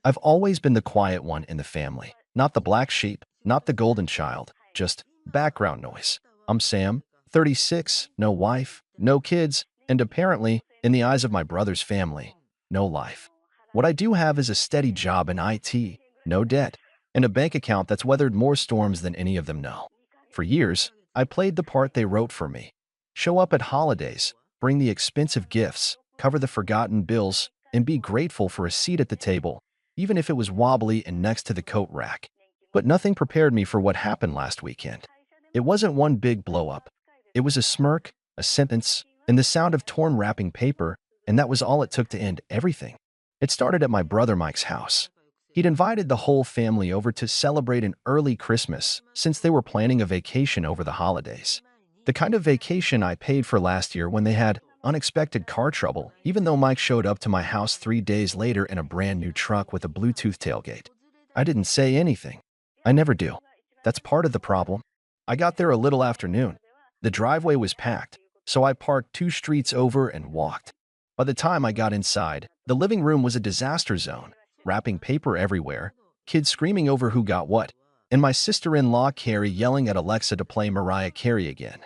I've always been the quiet one in the family, not the black sheep, not the golden child, just background noise. I'm Sam, 36, no wife, no kids, and apparently, in the eyes of my brother's family, no life. What I do have is a steady job in IT, no debt, and a bank account that's weathered more storms than any of them know. For years, I played the part they wrote for me. Show up at holidays, bring the expensive gifts, cover the forgotten bills, and be grateful for a seat at the table, even if it was wobbly and next to the coat rack. But nothing prepared me for what happened last weekend. It wasn't one big blow-up. It was a smirk, a sentence, and the sound of torn wrapping paper, and that was all it took to end everything. It started at my brother Mike's house. He'd invited the whole family over to celebrate an early Christmas since they were planning a vacation over the holidays. The kind of vacation I paid for last year when they had unexpected car trouble, even though Mike showed up to my house 3 days later in a brand new truck with a Bluetooth tailgate. I didn't say anything. I never do. That's part of the problem. I got there a little after noon. The driveway was packed, so I parked 2 streets over and walked. By the time I got inside, the living room was a disaster zone, wrapping paper everywhere, kids screaming over who got what, and my sister-in-law Carrie yelling at Alexa to play Mariah Carey again.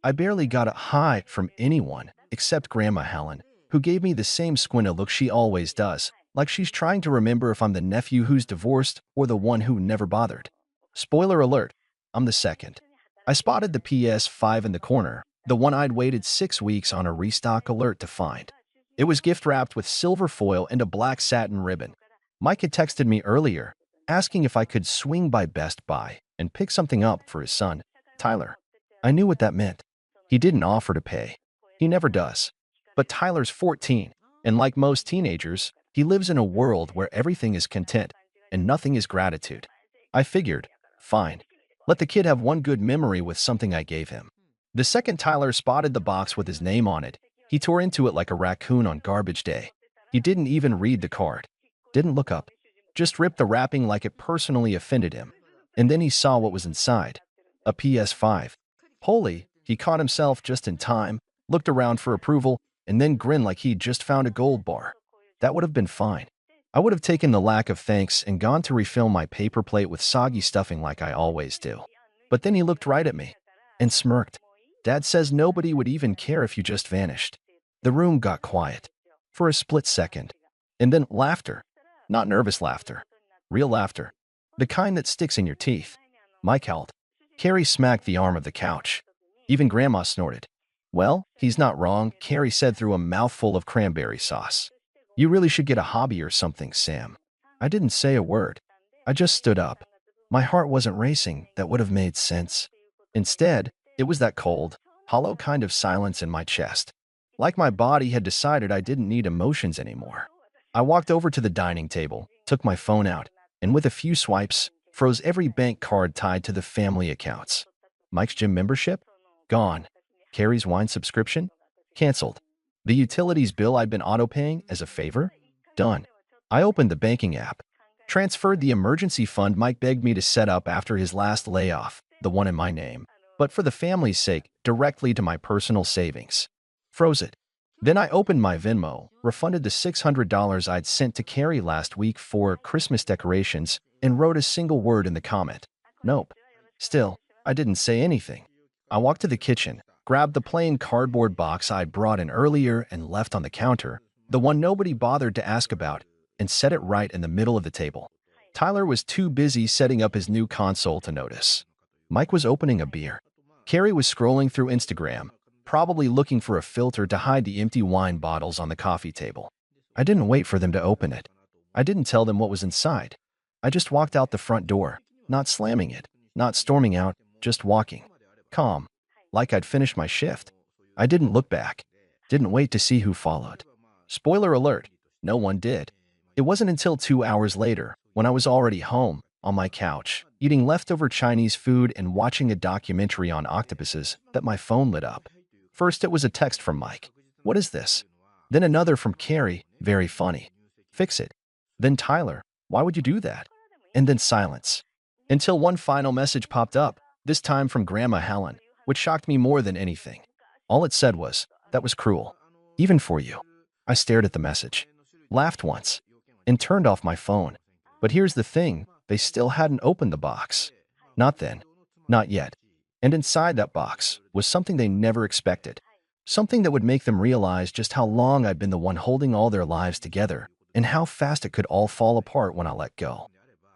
I barely got a hi from anyone except Grandma Helen, who gave me the same squinty look she always does, like she's trying to remember if I'm the nephew who's divorced or the one who never bothered. Spoiler alert, I'm the second. I spotted the PS5 in the corner, the one I'd waited 6 weeks on a restock alert to find. It was gift-wrapped with silver foil and a black satin ribbon. Mike had texted me earlier, asking if I could swing by Best Buy and pick something up for his son, Tyler. I knew what that meant. He didn't offer to pay. He never does. But Tyler's 14, and like most teenagers, he lives in a world where everything is content and nothing is gratitude. I figured, fine. Let the kid have one good memory with something I gave him. The second Tyler spotted the box with his name on it, he tore into it like a raccoon on garbage day. He didn't even read the card. Didn't look up. Just ripped the wrapping like it personally offended him. And then he saw what was inside. A PS5. Holy, he caught himself just in time, looked around for approval, and then grinned like he'd just found a gold bar. That would have been fine. I would have taken the lack of thanks and gone to refill my paper plate with soggy stuffing like I always do. But then he looked right at me and smirked. Dad says nobody would even care if you just vanished. The room got quiet for a split second. And then laughter. Not nervous laughter. Real laughter. The kind that sticks in your teeth. Mike howled. Carrie smacked the arm of the couch. Even Grandma snorted. Well, he's not wrong, Carrie said through a mouthful of cranberry sauce. You really should get a hobby or something, Sam. I didn't say a word. I just stood up. My heart wasn't racing. That would have made sense. Instead, it was that cold, hollow kind of silence in my chest. Like my body had decided I didn't need emotions anymore. I walked over to the dining table, took my phone out, and with a few swipes, froze every bank card tied to the family accounts. Mike's gym membership? Gone. Carrie's wine subscription? Canceled. The utilities bill I'd been auto-paying as a favor? Done. I opened the banking app. Transferred the emergency fund Mike begged me to set up after his last layoff, the one in my name, but for the family's sake, directly to my personal savings. Froze it. Then I opened my Venmo, refunded the $600 I'd sent to Carrie last week for Christmas decorations, and wrote a single word in the comment. Nope. Still, I didn't say anything. I walked to the kitchen, grabbed the plain cardboard box I'd brought in earlier and left on the counter, the one nobody bothered to ask about, and set it right in the middle of the table. Tyler was too busy setting up his new console to notice. Mike was opening a beer. Carrie was scrolling through Instagram, probably looking for a filter to hide the empty wine bottles on the coffee table. I didn't wait for them to open it. I didn't tell them what was inside. I just walked out the front door, not slamming it, not storming out, just walking. Calm. Like I'd finished my shift. I didn't look back. Didn't wait to see who followed. Spoiler alert, no one did. It wasn't until 2 hours later, when I was already home, on my couch, eating leftover Chinese food and watching a documentary on octopuses, that my phone lit up. First it was a text from Mike. What is this? Then another from Carrie, very funny. Fix it. Then Tyler, why would you do that? And then silence. Until one final message popped up, this time from Grandma Helen, which shocked me more than anything. All it said was, that was cruel. Even for you. I stared at the message, laughed once, and turned off my phone. But here's the thing, they still hadn't opened the box. Not then. Not yet. And inside that box was something they never expected. Something that would make them realize just how long I'd been the one holding all their lives together and how fast it could all fall apart when I let go.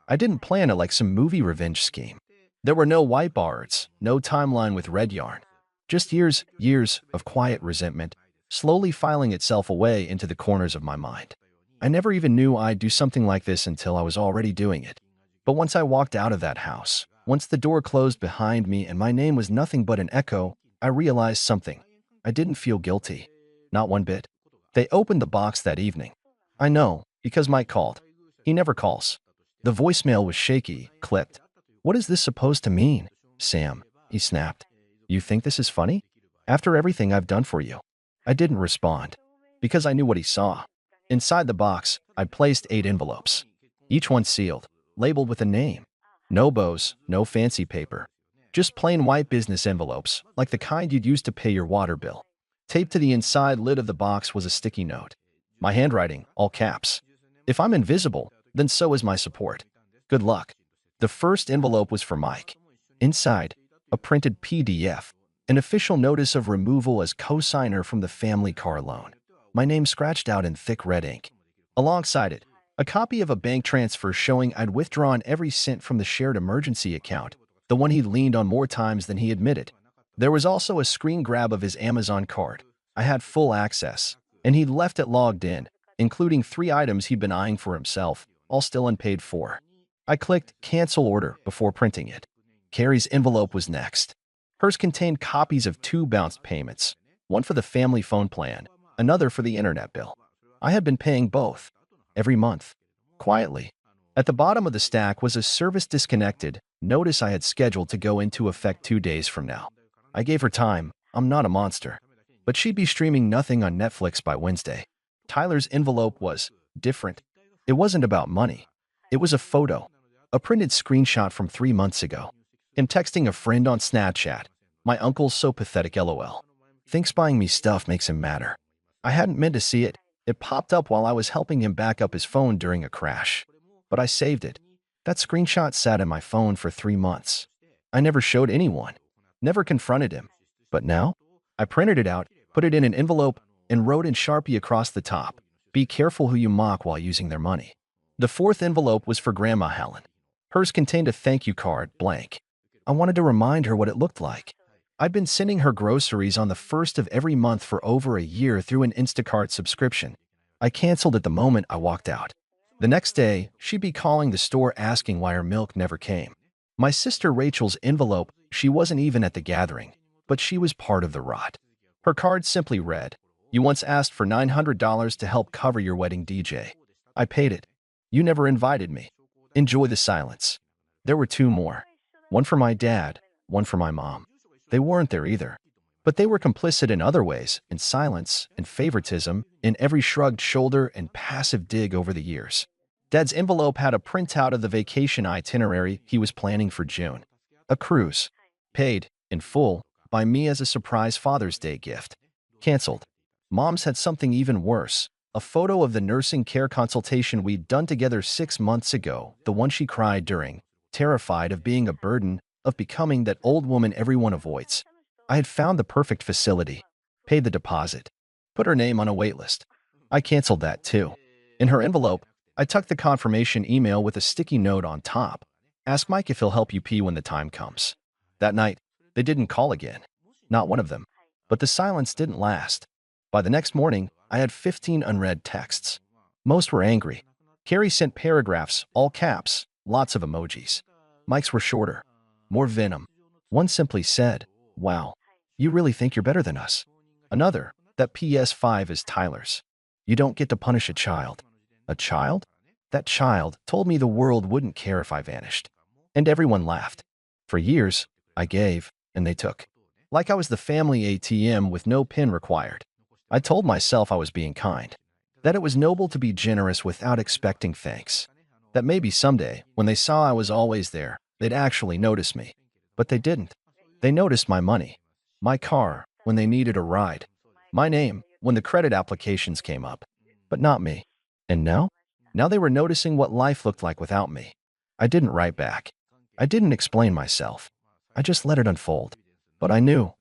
I didn't plan it like some movie revenge scheme. There were no whiteboards, no timeline with red yarn. Just years of quiet resentment, slowly filing itself away into the corners of my mind. I never even knew I'd do something like this until I was already doing it. But once I walked out of that house, once the door closed behind me and my name was nothing but an echo, I realized something. I didn't feel guilty. Not one bit. They opened the box that evening. I know, because Mike called. He never calls. The voicemail was shaky, clipped. "What is this supposed to mean, Sam?" he snapped. "You think this is funny? After everything I've done for you." I didn't respond, because I knew what he saw. Inside the box, I'd placed 8 envelopes, each one sealed, labeled with a name. No bows, no fancy paper. Just plain white business envelopes, like the kind you'd use to pay your water bill. Taped to the inside lid of the box was a sticky note. My handwriting, all caps. "If I'm invisible, then so is my support. Good luck." The first envelope was for Mike. Inside, a printed PDF, an official notice of removal as co-signer from the family car loan. My name scratched out in thick red ink. Alongside it, a copy of a bank transfer showing I'd withdrawn every cent from the shared emergency account, the one he'd leaned on more times than he admitted. There was also a screen grab of his Amazon card. I had full access, and he'd left it logged in, including 3 items he'd been eyeing for himself, all still unpaid for. I clicked cancel order before printing it. Carrie's envelope was next. Hers contained copies of 2 bounced payments, one for the family phone plan, another for the internet bill. I had been paying both, every month, quietly. At the bottom of the stack was a service disconnected notice I had scheduled to go into effect 2 days from now. I gave her time. I'm not a monster. But she'd be streaming nothing on Netflix by Wednesday. Tyler's envelope was different. It wasn't about money. It was a photo, a printed screenshot from 3 months ago. Him texting a friend on Snapchat. "My uncle's so pathetic, lol. Thinks buying me stuff makes him madder." I hadn't meant to see it. It popped up while I was helping him back up his phone during a crash. But I saved it. That screenshot sat in my phone for 3 months. I never showed anyone, never confronted him. But now, I printed it out, put it in an envelope, and wrote in Sharpie across the top, "Be careful who you mock while using their money." The 4th envelope was for Grandma Helen. Hers contained a thank you card, blank. I wanted to remind her what it looked like. I'd been sending her groceries on the 1st of every month for over a year through an Instacart subscription. I canceled it the moment I walked out. The next day, she'd be calling the store asking why her milk never came. My sister Rachel's envelope, she wasn't even at the gathering, but she was part of the rot. Her card simply read, "You once asked for $900 to help cover your wedding DJ. I paid it. You never invited me. Enjoy the silence." There were 2 more. One for my dad, one for my mom. They weren't there either. But they were complicit in other ways, in silence, in favoritism, in every shrugged shoulder and passive dig over the years. Dad's envelope had a printout of the vacation itinerary he was planning for June. A cruise. Paid, in full, by me as a surprise Father's Day gift. Canceled. Mom's had something even worse. A photo of the nursing care consultation we'd done together 6 months ago, the one she cried during, terrified of being a burden, of becoming that old woman everyone avoids. I had found the perfect facility, paid the deposit, put her name on a waitlist. I canceled that too. In her envelope, I tucked the confirmation email with a sticky note on top. "Ask Mike if he'll help you pee when the time comes." That night, they didn't call again. Not one of them. But the silence didn't last. By the next morning, I had 15 unread texts. Most were angry. Carrie sent paragraphs, all caps, lots of emojis. Mike's were shorter, more venom. One simply said, "Wow, you really think you're better than us." Another, that PS5 is Tyler's. "You don't get to punish a child." A child? That child told me the world wouldn't care if I vanished. And everyone laughed. For years, I gave, and they took. Like I was the family ATM with no PIN required. I told myself I was being kind. That it was noble to be generous without expecting thanks. That maybe someday, when they saw I was always there, they'd actually notice me. But they didn't. They noticed my money. My car, when they needed a ride. My name, when the credit applications came up. But not me. And now? Now they were noticing what life looked like without me. I didn't write back. I didn't explain myself. I just let it unfold. But I knew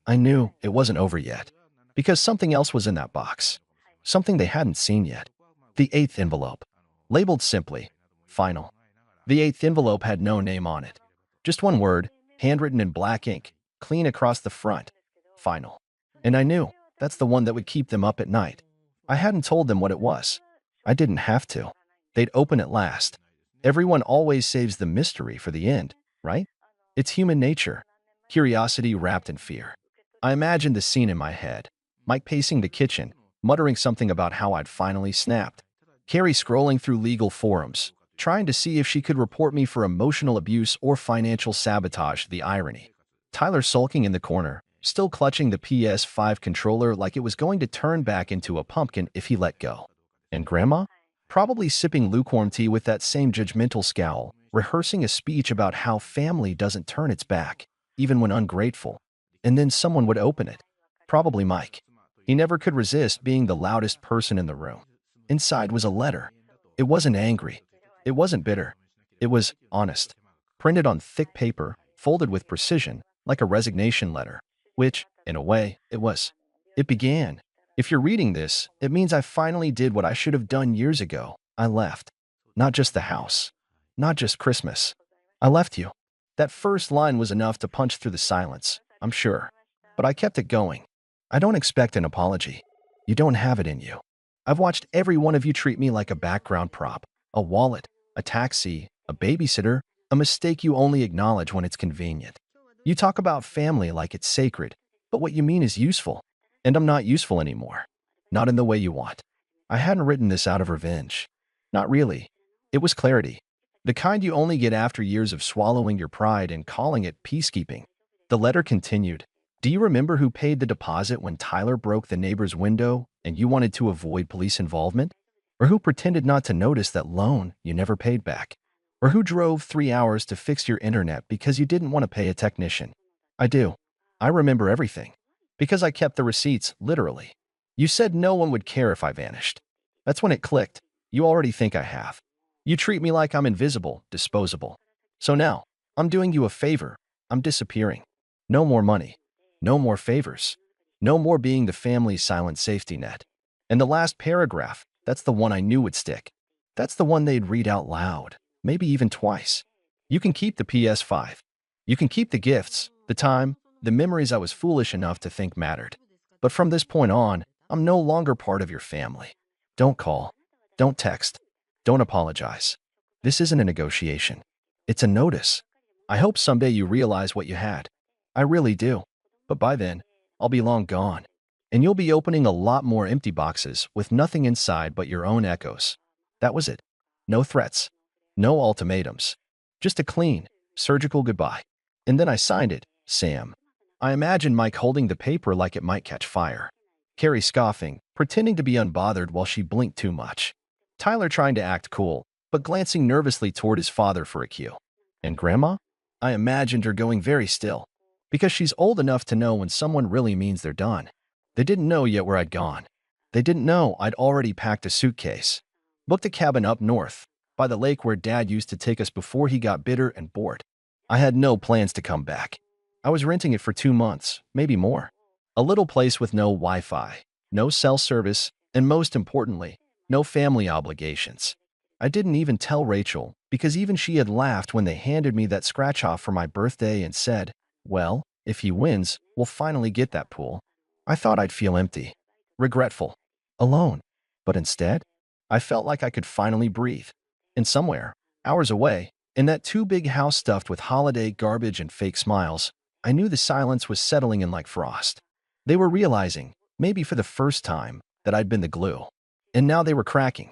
it wasn't over yet. Because something else was in that box. Something they hadn't seen yet. The 8th envelope. Labeled simply, Final. The 8th envelope had no name on it. Just one word, handwritten in black ink, clean across the front. Final. And I knew that's the one that would keep them up at night. I hadn't told them what it was. I didn't have to. They'd open it last. Everyone always saves the mystery for the end, right? It's human nature. Curiosity wrapped in fear. I imagined the scene in my head. Mike pacing the kitchen, muttering something about how I'd finally snapped. Carrie scrolling through legal forums, trying to see if she could report me for emotional abuse or financial sabotage. The irony. Tyler sulking in the corner, still clutching the PS5 controller like it was going to turn back into a pumpkin if he let go. And Grandma? Probably sipping lukewarm tea with that same judgmental scowl, rehearsing a speech about how family doesn't turn its back, even when ungrateful. And then someone would open it. Probably Mike. He never could resist being the loudest person in the room. Inside was a letter. It wasn't angry. It wasn't bitter. It was honest. Printed on thick paper, folded with precision, like a resignation letter. Which, in a way, it was. It began. If you're reading this, it means I finally did what I should have done years ago. I left. Not just the house. Not just Christmas. I left you. That first line was enough to punch through the silence, I'm sure. But I kept it going. I don't expect an apology. You don't have it in you. I've watched every one of you treat me like a background prop, a wallet, a taxi, a babysitter, a mistake you only acknowledge when it's convenient. You talk about family like it's sacred, but what you mean is useful. And I'm not useful anymore. Not in the way you want. I hadn't written this out of revenge. Not really. It was clarity. The kind you only get after years of swallowing your pride and calling it peacekeeping. The letter continued. Do you remember who paid the deposit when Tyler broke the neighbor's window and you wanted to avoid police involvement? Or who pretended not to notice that loan you never paid back? Or who drove 3 hours to fix your internet because you didn't want to pay a technician? I do. I remember everything. Because I kept the receipts, literally. You said no one would care if I vanished. That's when it clicked. You already think I have. You treat me like I'm invisible, disposable. So now, I'm doing you a favor. I'm disappearing. No more money. No more favors. No more being the family's silent safety net. And the last paragraph, that's the one I knew would stick. That's the one they'd read out loud, maybe even twice. You can keep the PS5. You can keep the gifts, the time, the memories I was foolish enough to think mattered. But from this point on, I'm no longer part of your family. Don't call. Don't text. Don't apologize. This isn't a negotiation. It's a notice. I hope someday you realize what you had. I really do. But by then, I'll be long gone. And you'll be opening a lot more empty boxes with nothing inside but your own echoes. That was it. No threats. No ultimatums. Just a clean, surgical goodbye. And then I signed it, Sam. I imagined Mike holding the paper like it might catch fire. Carrie scoffing, pretending to be unbothered while she blinked too much. Tyler trying to act cool, but glancing nervously toward his father for a cue. And Grandma? I imagined her going very still, because she's old enough to know when someone really means they're done. They didn't know yet where I'd gone. They didn't know I'd already packed a suitcase. Booked a cabin up north, by the lake where Dad used to take us before he got bitter and bored. I had no plans to come back. I was renting it for 2 months, maybe more. A little place with no Wi-Fi, no cell service, and most importantly, no family obligations. I didn't even tell Rachel, because even she had laughed when they handed me that scratch-off for my birthday and said, well, if he wins, we'll finally get that pool. I thought I'd feel empty, regretful, alone. But instead, I felt like I could finally breathe. And somewhere, hours away, in that too big house stuffed with holiday garbage and fake smiles, I knew the silence was settling in like frost. They were realizing, maybe for the first time, that I'd been the glue. And now they were cracking.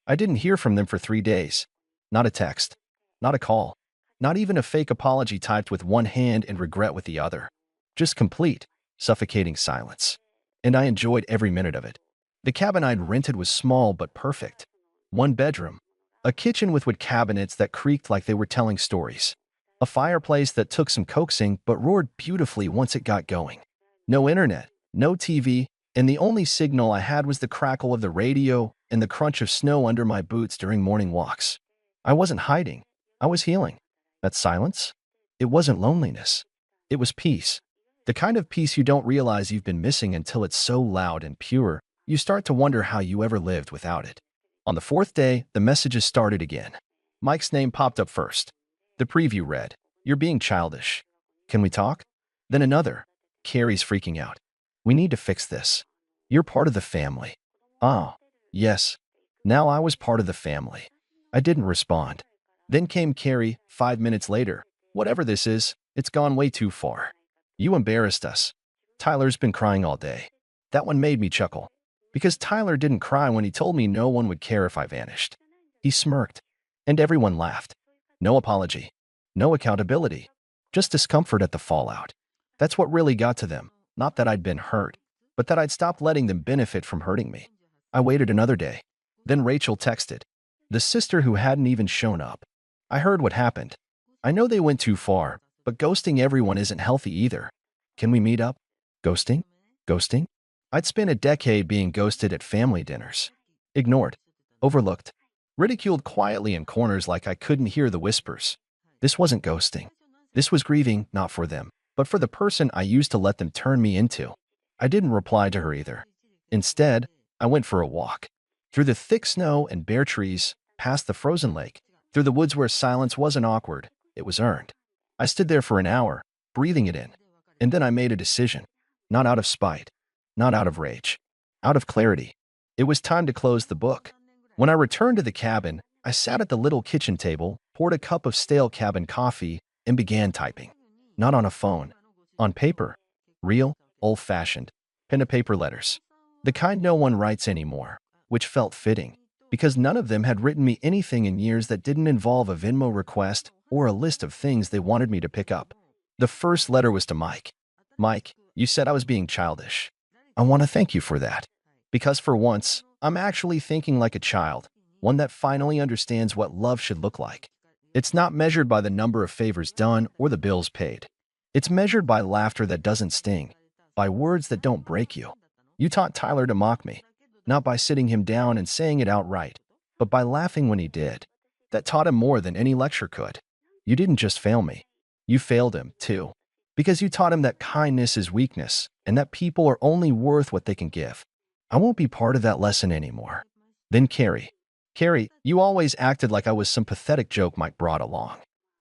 I didn't hear from them for 3 days. Not a text. Not a call. Not even a fake apology typed with one hand and regret with the other. Just complete, suffocating silence. And I enjoyed every minute of it. The cabin I'd rented was small but perfect. 1 bedroom. A kitchen with wood cabinets that creaked like they were telling stories. A fireplace that took some coaxing but roared beautifully once it got going. No internet, no TV, And the only signal I had was the crackle of the radio and the crunch of snow under my boots during morning walks. I wasn't hiding. I was healing. That silence? It wasn't loneliness. It was peace. The kind of peace you don't realize you've been missing until it's so loud and pure, you start to wonder how you ever lived without it. On the fourth day, the messages started again. Mike's name popped up first. The preview read, "You're being childish. Can we talk?" Then another. "Carrie's freaking out. We need to fix this. You're part of the family." Ah, yes. Now I was part of the family. I didn't respond. Then came Carrie, 5 minutes later. "Whatever this is, it's gone way too far. You embarrassed us. Tyler's been crying all day." That one made me chuckle. Because Tyler didn't cry when he told me no one would care if I vanished. He smirked. And everyone laughed. No apology. No accountability. Just discomfort at the fallout. That's what really got to them. Not that I'd been hurt, but that I'd stopped letting them benefit from hurting me. I waited another day. Then Rachel texted. The sister who hadn't even shown up. I heard what happened. I know they went too far, but ghosting everyone isn't healthy either. Can we meet up? Ghosting? Ghosting? I'd spent a decade being ghosted at family dinners. Ignored. Overlooked. Ridiculed quietly in corners like I couldn't hear the whispers. This wasn't ghosting. This was grieving, not for them, but for the person I used to let them turn me into. I didn't reply to her either. Instead, I went for a walk. Through the thick snow and bare trees, past the frozen lake, through the woods where silence wasn't awkward, it was earned. I stood there for an hour, breathing it in. And then I made a decision. Not out of spite. Not out of rage. Out of clarity. It was time to close the book. When I returned to the cabin, I sat at the little kitchen table, poured a cup of stale cabin coffee, and began typing. Not on a phone. On paper. Real, old-fashioned, pen-to-paper letters. The kind no one writes anymore, which felt fitting, because none of them had written me anything in years that didn't involve a Venmo request or a list of things they wanted me to pick up. The first letter was to Mike. "Mike, you said I was being childish. I want to thank you for that. Because for once, I'm actually thinking like a child, one that finally understands what love should look like. It's not measured by the number of favors done or the bills paid. It's measured by laughter that doesn't sting, by words that don't break you. You taught Tyler to mock me, not by sitting him down and saying it outright, but by laughing when he did. That taught him more than any lecture could. You didn't just fail me. You failed him, too. Because you taught him that kindness is weakness and that people are only worth what they can give. I won't be part of that lesson anymore." Then Carrie. "Carrie, you always acted like I was some pathetic joke Mike brought along.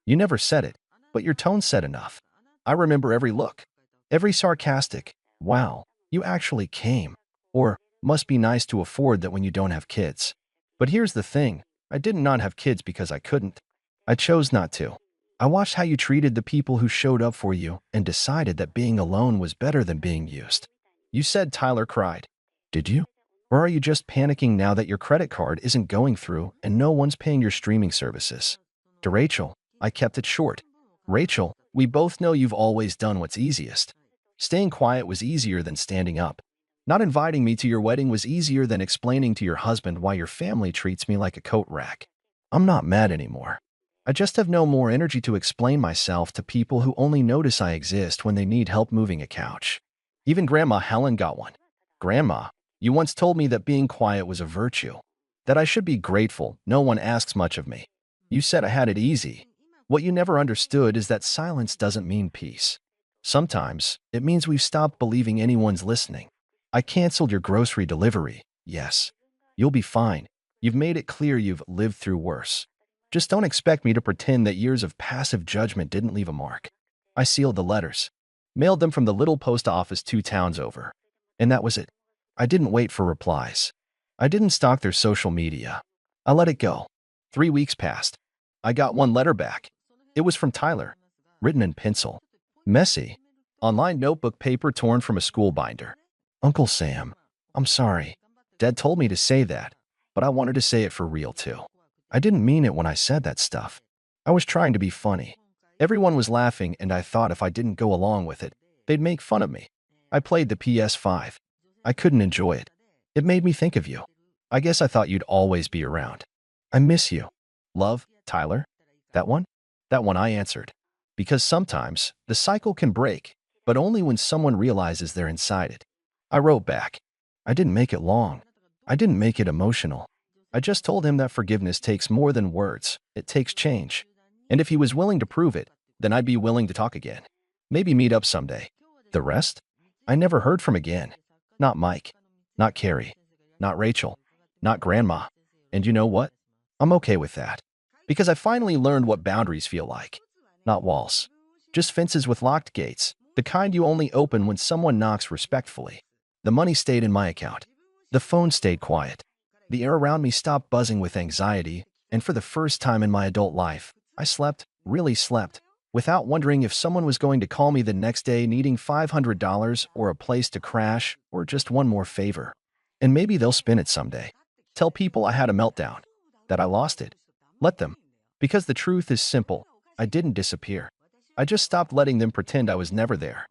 You never said it, but your tone said enough. I remember every look, every sarcastic, 'Wow, you actually came,' or 'Must be nice to afford that when you don't have kids.' But here's the thing, I did not have kids because I couldn't. I chose not to. I watched how you treated the people who showed up for you and decided that being alone was better than being used. You said Tyler cried. Did you? Or are you just panicking now that your credit card isn't going through and no one's paying your streaming services?" To Rachel, I kept it short. "Rachel, we both know you've always done what's easiest. Staying quiet was easier than standing up. Not inviting me to your wedding was easier than explaining to your husband why your family treats me like a coat rack. I'm not mad anymore. I just have no more energy to explain myself to people who only notice I exist when they need help moving a couch. Even Grandma Helen got one. Grandma, you once told me that being quiet was a virtue, that I should be grateful no one asks much of me. You said I had it easy. What you never understood is that silence doesn't mean peace. Sometimes it means we've stopped believing anyone's listening. I canceled your grocery delivery. Yes. You'll be fine. You've made it clear you've lived through worse. Just don't expect me to pretend that years of passive judgment didn't leave a mark. I sealed the letters, mailed them from the little post office 2 towns over. And that was it. I didn't wait for replies. I didn't stalk their social media. I let it go. 3 weeks passed. I got one letter back. It was from Tyler, written in pencil. Messy. On-lined notebook paper torn from a school binder. "Uncle Sam, I'm sorry. Dad told me to say that, but I wanted to say it for real too. I didn't mean it when I said that stuff. I was trying to be funny. Everyone was laughing and I thought if I didn't go along with it, they'd make fun of me. I played the PS5. I couldn't enjoy it. It made me think of you. I guess I thought you'd always be around. I miss you. Love, Tyler." That one? That one I answered. Because sometimes the cycle can break, but only when someone realizes they're inside it. I wrote back, I didn't make it long. I didn't make it emotional. I just told him that forgiveness takes more than words. It takes change. And if he was willing to prove it, then I'd be willing to talk again. Maybe meet up someday. The rest? I never heard from again. Not Mike. Not Carrie. Not Rachel. Not Grandma. And you know what? I'm okay with that. Because I finally learned what boundaries feel like. Not walls. Just fences with locked gates. The kind you only open when someone knocks respectfully. The money stayed in my account. The phone stayed quiet. The air around me stopped buzzing with anxiety, and for the first time in my adult life, I slept, really slept, without wondering if someone was going to call me the next day needing $500 or a place to crash or just one more favor. And maybe they'll spin it someday. Tell people I had a meltdown, that I lost it. Let them. Because the truth is simple. I didn't disappear. I just stopped letting them pretend I was never there.